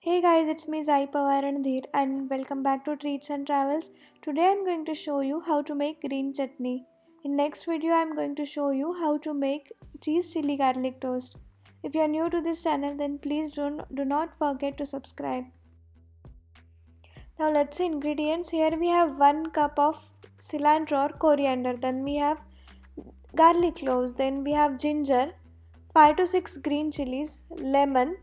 Hey guys, it's me Jai Pawar Randhir and welcome back to Treats and Travels. Today I'm going to show you how to make green chutney. In next video I'm going to show you how to make cheese chili garlic toast. If you are new to this channel then please do not forget to subscribe. Now let's see ingredients. Here we have 1 cup of cilantro or coriander, then we have garlic cloves, then we have ginger, 5 to 6 green chilies, lemon,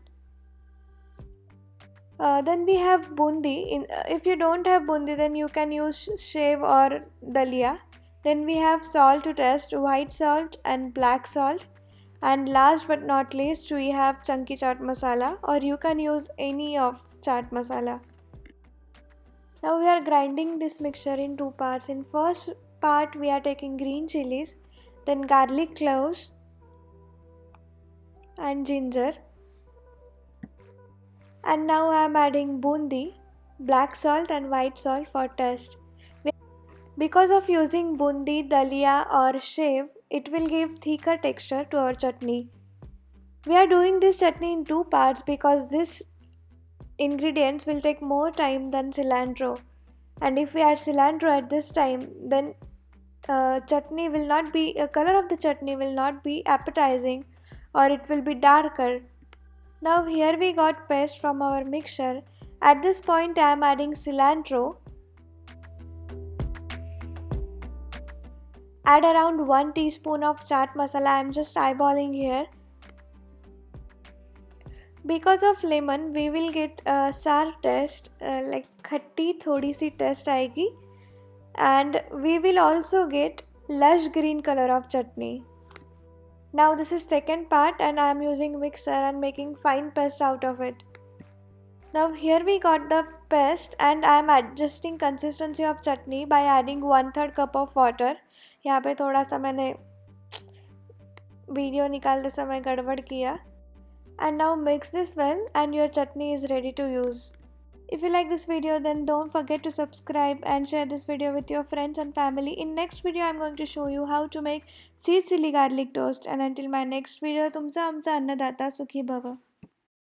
then we have Boondi. If you don't have Boondi, then you can use shave or Daliya. Then we have salt to taste, white salt and black salt. And last but not least, we have chunky chaat masala, or you can use any of chaat masala. Now we are grinding this mixture in 2 parts. In first part, we are taking green chilies, then garlic cloves and ginger. And now I am adding Boondi, black salt and white salt for taste. Because of using Boondi, Daliya or shave, it will give thicker texture to our chutney. We are doing this chutney in 2 parts because this ingredients will take more time than cilantro. And if we add cilantro at this time, then chutney will not be, color of the chutney will not be appetizing, or it will be darker. Now here we got paste from our mixture. At this point I am adding cilantro. Add around 1 teaspoon of chaat masala. I am just eyeballing here. Because of lemon we will get a sour taste, like khatti thodi si taste आएगी. And we will also get lush green color of chutney. Now this is second part and I am using mixer and making fine paste out of it. Now here we got the paste and I am adjusting consistency of chutney by adding 1/3 cup of water. यहाँ पे थोड़ा सा मैंने video निकालते समय गड़बड़ किया. And now mix this well and your chutney is ready to use. If you like this video then don't forget to subscribe and share this video with your friends and family. In next video I am going to show you how to make cheese chili garlic toast. And until my next video, तुमचा आमचा अन्नदाता सुखी भव.